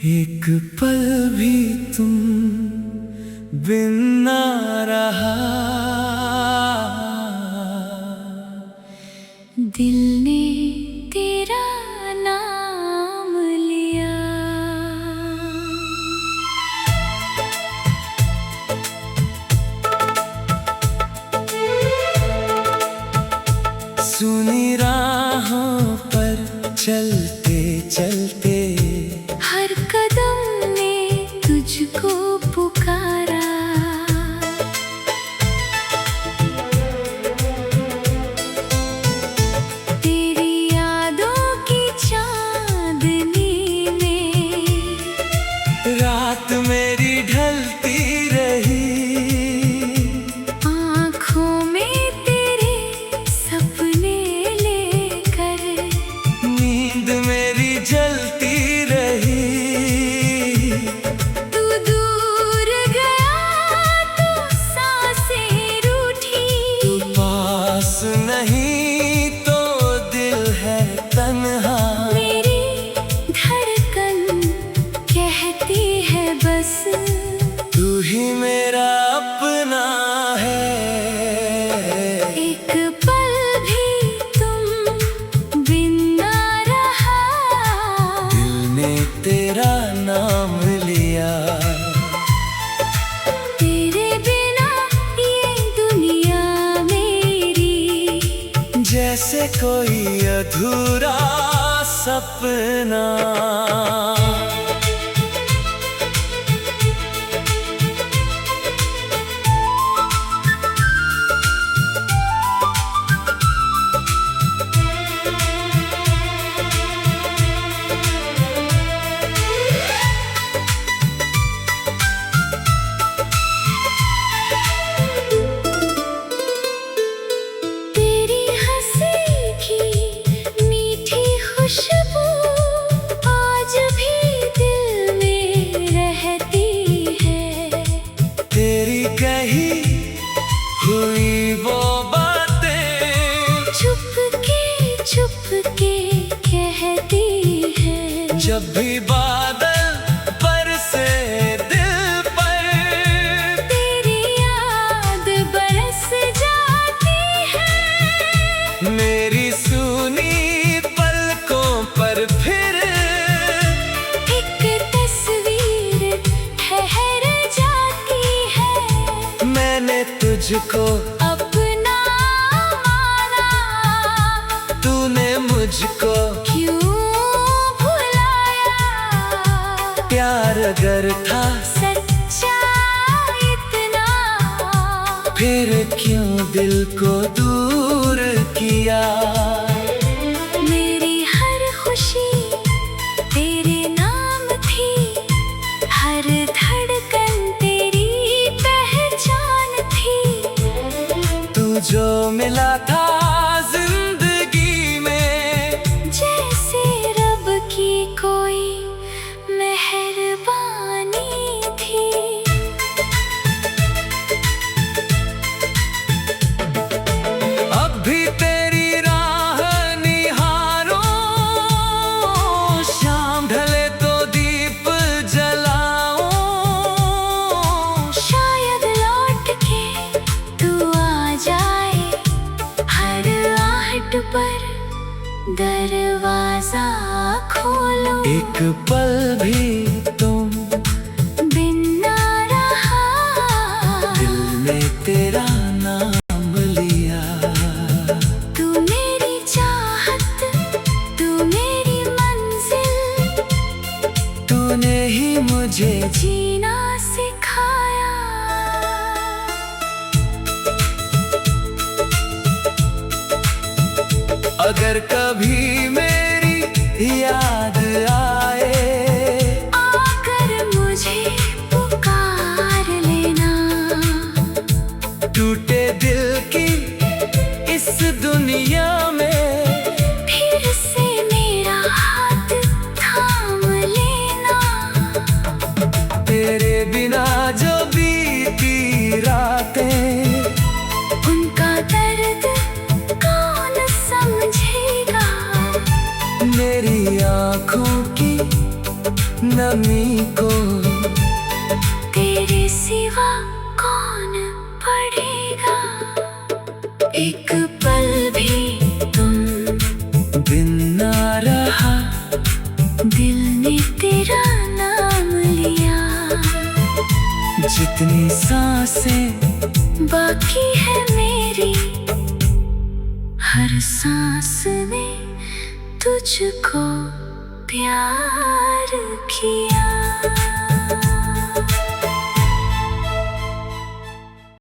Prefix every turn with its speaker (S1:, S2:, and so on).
S1: एक पल भी तुम बिन ना रहा,
S2: दिल ने तेरा नाम लिया।
S1: सुनी राहों पर चलते चलते
S2: हर कदम ने तुझको पुकारा, तेरी यादों की चांदनी में
S1: रात मेरी ढलती रही,
S2: आँखों में तेरे सपने लेकर
S1: नींद मेरी जलती रही।
S2: तू दूर गया तो सांसें रूठी,
S1: तू पास नहीं तो दिल है तन्हा,
S2: मेरी धड़कन कहती है बस
S1: तू ही मेरा अपना है।
S2: एक पल भी तुम बिन ना रहा,
S1: दिल ने तेरा नाम लिया,
S2: तेरे बिना ये दुनिया मेरी
S1: जैसे कोई अधूरा सपना।
S2: तेरी हंसी की मीठी खुशबू आज भी दिल में रहती है,
S1: तेरी कही हुई वो बातें
S2: चुपके कहती है।
S1: जब भी बादल बरसे दिल पर,
S2: तेरी याद बरस जाती है,
S1: मेरी सुनी पलकों पर फिर
S2: एक तस्वीर ठहर जाती है।
S1: मैंने तुझको
S2: अपना माना,
S1: तूने मुझको
S2: क्यों भुलाया,
S1: प्यार अगर था
S2: सच्चा इतना,
S1: फिर क्यों दिल को दूर किया।
S2: मेरी हर खुशी तेरे नाम थी, हर धड़कन तेरी पहचान थी।
S1: तू जो मिला था जिंदगी में,
S2: जैसे रब की कोई मेहरबानी थी।
S1: अब भी तेरी राह निहारो, शाम ढले तो दीप जलाओ,
S2: शायद लौट के तू आ जाए, हर आहट पर दरवाजा खोलो।
S1: एक पल भी तुम
S2: बिन ना रहा,
S1: दिल ने तेरा नाम लिया,
S2: तू मेरी चाहत, तू मेरी मंजिल,
S1: तूने ही मुझे
S2: जीना सिखाया।
S1: अगर कभी मेरी याद आए,
S2: आकर मुझे पुकार लेना,
S1: टूटे दिल की इस दुनिया में
S2: फिर से मेरा हाथ थाम लेना।
S1: तेरे बिना जो बीती रातें,
S2: उनका दर्द कौन समझेगा,
S1: मेरी आँखों की नमी को
S2: तेरे सिवा कौन पढ़ेगा। एक पल भी तुम
S1: बिन ना रहा,
S2: दिल ने तेरा नाम लिया।
S1: जितनी सांसें
S2: बाकी है मेरी, हर सांस में तुझको प्यार किया।